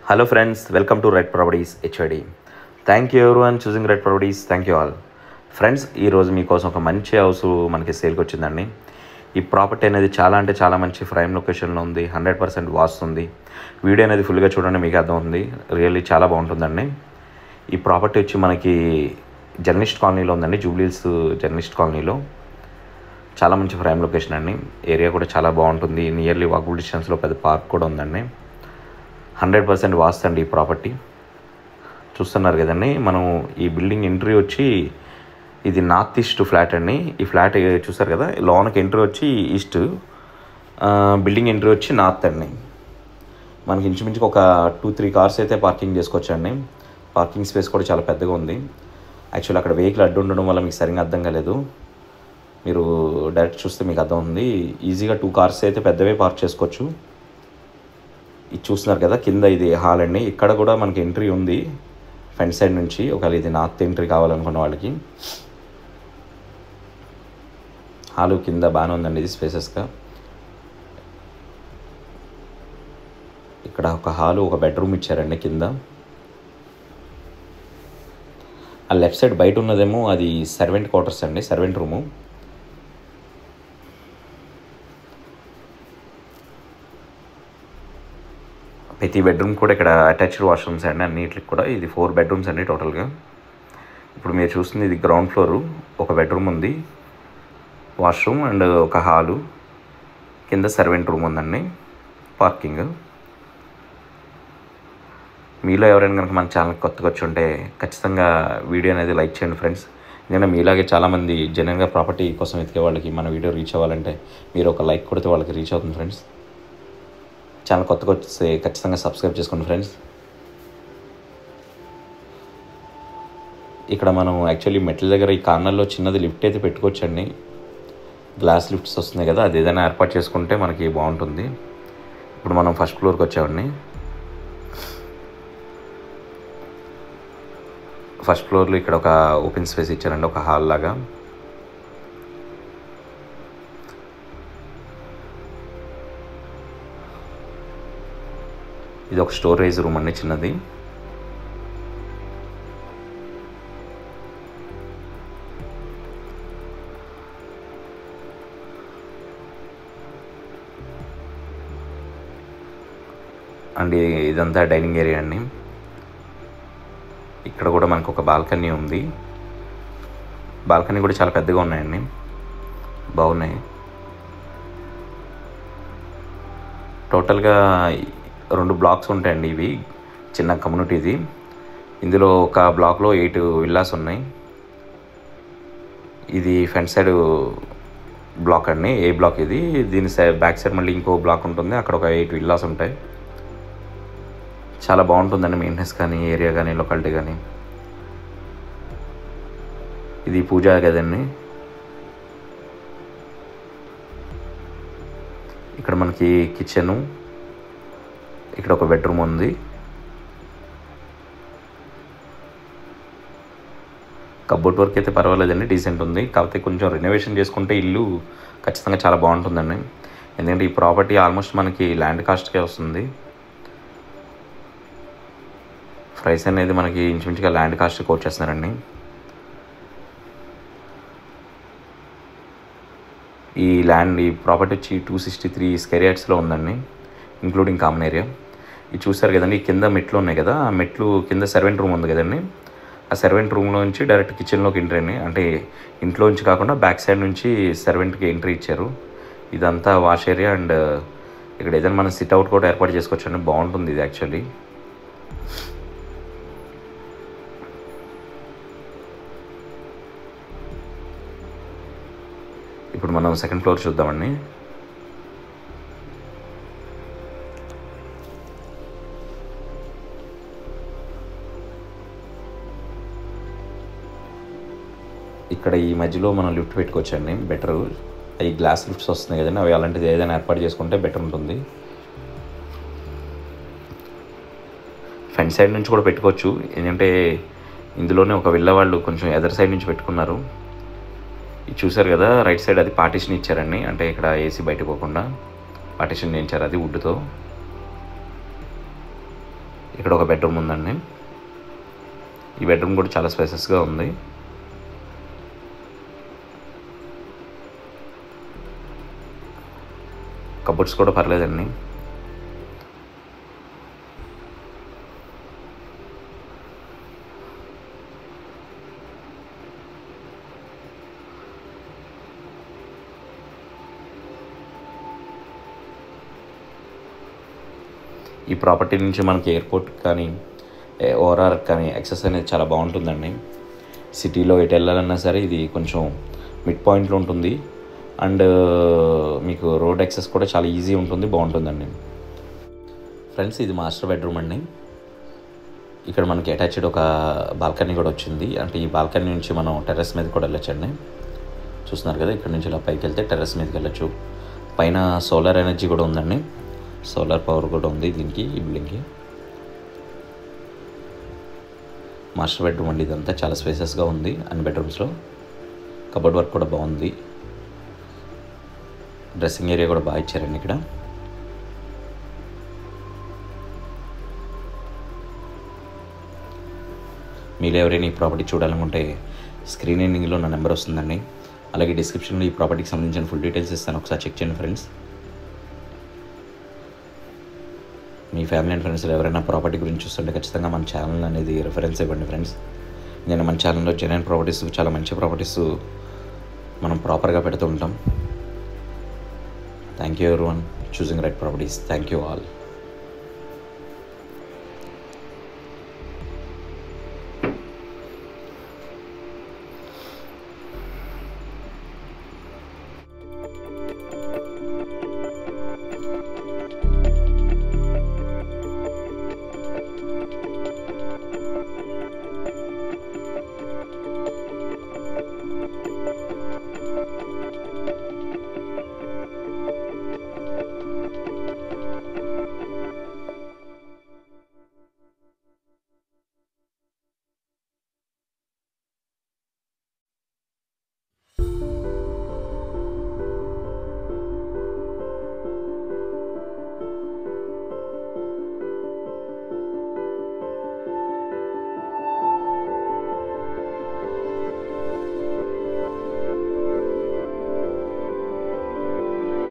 Hello friends, welcome to Red Properties HID. Thank you everyone choosing Red Properties. Thank you all. Friends ఈరోజు మీకోసం ఒక మంచి house మనకి సేల్కి వచ్చిందండి. ఈ ప్రాపర్టీ అనేది చాలా అంటే చాలా మంచి ప్రైమ్ లొకేషన్లో ఉంది. 100% వాస్తుంది. వీడియో అనేది ఫుల్గా చూడండి, మీకు అర్థం ఉంది. రియల్లీ చాలా బాగుంటుందండి. ఈ ప్రాపర్టీ వచ్చి మనకి జర్నలిస్ట్ కాలనీలో ఉందండి. జూబ్లీహిల్స్ జర్నలిస్ట్ కాలనీలో చాలా మంచి ప్రైమ్ లొకేషన్ అండి. ఏరియా కూడా చాలా బాగుంటుంది. నియర్లీ వాకబుల్ డిస్టెన్స్లో పెద్ద పార్క్ కూడా ఉందండి. 100% వాస్తండి ఈ ప్రాపర్టీ. చూస్తున్నారు కదండి, మనం ఈ బిల్డింగ్ ఎంట్రీ వచ్చి ఇది నార్త్ ఈస్ట్ ఫ్లాట్ అండి. ఈ ఫ్లాట్ చూస్తారు కదా, లోనకి ఎంట్రీ వచ్చి ఈస్ట్, బిల్డింగ్ ఎంట్రీ వచ్చి నార్త్ అండి. మనకి ఇంచుమించుగా ఒక 2-3 కార్స్ అయితే పార్కింగ్ చేసుకోవచ్చండి. పార్కింగ్ స్పేస్ కూడా చాలా పెద్దగా ఉంది. యాక్చువల్లీ అక్కడ వెహికల్ అడ్డు ఉండడం వల్ల మీకు సరిగ్గా అర్థం కాలేదు. మీరు డైరెక్ట్ చూస్తే మీకు అర్థం ఉంది. ఈజీగా 2 కార్స్ అయితే పెద్దవే పార్క్ చేసుకోవచ్చు. ఇది చూస్తున్నారు కదా, కింద ఇది హాల్ అండి. ఇక్కడ కూడా మనకి ఎంట్రీ ఉంది ఫ్రంట్ సైడ్ నుంచి, ఒకవేళ ఇది నార్త్ ఎంట్రీ కావాలనుకున్న వాళ్ళకి. హాలు కింద బాగానే ఉందండి, ఇది స్పేసెస్గా. ఇక్కడ ఒక హాలు, ఒక బెడ్రూమ్ ఇచ్చారండి కింద. ఆ లెఫ్ట్ సైడ్ బయట ఉన్నదేమో అది సర్వెంట్ క్వార్టర్స్ అండి, సర్వెంట్ రూము. ప్రతి బెడ్రూమ్ కూడా ఇక్కడ అటాచ్డ్ వాష్రూమ్స్ అండి, అన్నిటికి కూడా. ఇది 4 బెడ్రూమ్స్ అండి టోటల్గా. ఇప్పుడు మీరు చూస్తుంది ఇది గ్రౌండ్ ఫ్లోరు. ఒక బెడ్రూమ్ ఉంది, వాష్రూమ్ అండ్ ఒక హాలు, కింద సర్వెంట్ రూమ్ ఉందండి, పార్కింగ్. మీలో ఎవరైనా కనుక మన ఛానల్కి కొత్తగా వచ్చి ఉంటే ఖచ్చితంగా వీడియో అనేది లైక్ చేయండి ఫ్రెండ్స్. ఎందుకంటే మీలాగే చాలామంది జెన్యున్గా ప్రాపర్టీ కోసం వెతికే వాళ్ళకి మన వీడియో రీచ్ అవ్వాలంటే మీరు ఒక లైక్ కొడితే వాళ్ళకి రీచ్ అవుతుంది ఫ్రెండ్స్. ఛానల్ కొత్తగా వస్తే ఖచ్చితంగా సబ్స్క్రైబ్ చేసుకోండి ఫ్రెండ్స్. ఇక్కడ మనం యాక్చువల్లీ మెట్ల దగ్గర ఈ కార్నర్లో చిన్నది లిఫ్ట్ అయితే పెట్టుకోవచ్చండి. గ్లాస్ లిఫ్ట్స్ వస్తున్నాయి కదా, అది ఏదైనా ఏర్పాటు చేసుకుంటే మనకి బాగుంటుంది. ఇప్పుడు మనం ఫస్ట్ ఫ్లోర్కి వచ్చామండి. ఫస్ట్ ఫ్లోర్లో ఇక్కడ ఒక ఓపెన్ స్పేస్ ఇచ్చారండి, ఒక హాల్ లాగా. ఇది ఒక స్టోరేజ్ రూమ్ అండి, చిన్నది. అండ్ ఇదంతా డైనింగ్ ఏరియా అండి. ఇక్కడ కూడా మనకు ఒక బాల్కనీ ఉంది. బాల్కనీ కూడా చాలా పెద్దగా ఉన్నాయండి, బాగున్నాయి. టోటల్గా 2 బ్లాక్స్ ఉంటాయండి. ఇవి చిన్న కమ్యూనిటీ ఇది. ఇందులో ఒక బ్లాక్లో 8 విల్లాస్ ఉన్నాయి. ఇది ఫ్రంట్ సైడ్ బ్లాక్ అండి, ఏ బ్లాక్ ఇది. దీని బ్యాక్ సైడ్ మళ్ళీ ఇంకో బ్లాక్ ఉంటుంది, అక్కడ ఒక 8 విల్లాస్ ఉంటాయి. చాలా బాగుంటుందండి మెయింటెనెన్స్ కానీ, ఏరియా కానీ, లొకాలిటీ కానీ. ఇది పూజా గదండి. ఇక్కడ మనకి కిచెను, ఇక్కడ ఒక బెడ్రూమ్ ఉంది. కబోర్డ్ వర్క్ అయితే పర్వాలేదండి, డీసెంట్ ఉంది. కాకపోతే కొంచెం రెనోవేషన్ చేసుకుంటే ఇల్లు ఖచ్చితంగా చాలా బాగుంటుందండి. ఎందుకంటే ఈ ప్రాపర్టీ ఆల్మోస్ట్ మనకి ల్యాండ్ కాస్ట్కే వస్తుంది. ప్రైస్ అనేది మనకి ఇంచుమించుగా ల్యాండ్ కాస్ట్ కోట్ చేస్తున్నారండి. ఈ ప్రాపర్టీ వచ్చి 263 స్క్వేర్ యార్డ్స్లో ఉందండి, ఇంక్లూడింగ్ కామన్ ఏరియా. ఇది చూసారు కదండి, కింద మెట్లు ఉన్నాయి కదా, ఆ మెట్లు కింద సర్వెంట్ రూమ్ ఉంది కదండి. ఆ సర్వెంట్ రూమ్లో నుంచి డైరెక్ట్ కిచెన్లోకి ఎంట్రీ అండి. అంటే ఇంట్లో నుంచి కాకుండా బ్యాక్ సైడ్ నుంచి సర్వెంట్కి ఎంట్రీ ఇచ్చారు. ఇదంతా వాష్ ఏరియా అండ్ ఇక్కడ ఏదైనా మనం సిట్అవుట్ కూడా ఏర్పాటు చేసుకోవచ్చు అండి, బాగుంటుంది ఇది యాక్చువల్లీ. ఇప్పుడు మనం సెకండ్ ఫ్లోర్ చూద్దామండి. ఇక్కడ ఈ మధ్యలో మనం లిఫ్ట్ పెట్టుకోవచ్చండి, బెటర్. ఈ గ్లాస్ లిఫ్ట్స్ వస్తున్నాయి కదండి, అవి అలాంటిది ఏదైనా ఏర్పాటు చేసుకుంటే బెటర్ ఉంటుంది. ఫ్రంట్ సైడ్ నుంచి కూడా పెట్టుకోవచ్చు, ఎందుకంటే ఇందులోనే ఒక విల్ల వాళ్ళు కొంచెం ఎదర్ సైడ్ నుంచి పెట్టుకున్నారు. ఇది చూసారు కదా, రైట్ సైడ్ అది పార్టీషన్ ఇచ్చారండి. అంటే ఇక్కడ ఏసీ బయటకు పోకుండా పార్టీషన్ చేయించారు, అది వుడ్తో. ఇక్కడ ఒక బెడ్రూమ్ ఉందండి. ఈ బెడ్రూమ్ కూడా చాలా స్పేసెస్గా ఉంది. కబోర్డ్స్ కూడా పర్లేదండి. ఈ ప్రాపర్టీ నుంచి మనకి ఎయిర్పోర్ట్ కానీ ఓఆర్ఆర్ కానీ యాక్సెస్ అనేది చాలా బాగుంటుందండి. సిటీలో ఎటు వెళ్ళాలన్నా సరే ఇది కొంచెం మిడ్ పాయింట్లో ఉంటుంది. అండ్ మీకు రోడ్ యాక్సెస్ కూడా చాలా ఈజీ ఉంటుంది, బాగుంటుందండి. ఫ్రెండ్స్, ఇది మాస్టర్ బెడ్రూమ్ అండి. ఇక్కడ మనకి అటాచ్డ్ ఒక బాల్కనీ కూడా వచ్చింది. అంటే ఈ బాల్కనీ నుంచి మనం టెర్రస్ మీద కూడా వెళ్ళొచ్చండి. చూస్తున్నారు కదా, ఇక్కడ నుంచి ఇలా పైకి వెళ్తే టెర్రస్ మీదకి వెళ్ళొచ్చు. పైన సోలార్ ఎనర్జీ కూడా ఉందండి. సోలార్ పవర్ కూడా ఉంది దీనికి, ఈ బిల్డింగ్కి. మాస్టర్ బెడ్రూమ్ అండి ఇదంతా. చాలా స్పేసెస్గా ఉంది అన్ని బెడ్రూమ్స్లో. కబోర్డ్ వర్క్ కూడా బాగుంది. డ్రెస్సింగ్ ఏరియా కూడా బాగా ఇచ్చారండి ఇక్కడ. మీరు ఎవరైనా ఈ ప్రాపర్టీ చూడాలనుకుంటే స్క్రీన్ ఎండింగ్లో నా నెంబర్ వస్తుందండి. అలాగే డిస్క్రిప్షన్లో ఈ ప్రాపర్టీకి సంబంధించిన ఫుల్ డీటెయిల్స్ ఇస్తాను, ఒకసారి చెక్ చేయండి ఫ్రెండ్స్. మీ ఫ్యామిలీ అండ్ ఫ్రెండ్స్లో ఎవరైనా ప్రాపర్టీ గురించి చూస్తుంటే ఖచ్చితంగా మన ఛానల్ అనేది రిఫరెన్స్ ఇవ్వండి ఫ్రెండ్స్. నేను మన ఛానల్లో జెన్యూన్ ప్రాపర్టీస్, చాలా మంచి ప్రాపర్టీస్ మనం ప్రాపర్గా పెడుతూ ఉంటాం. Thank you everyone choosing right properties. Thank you all.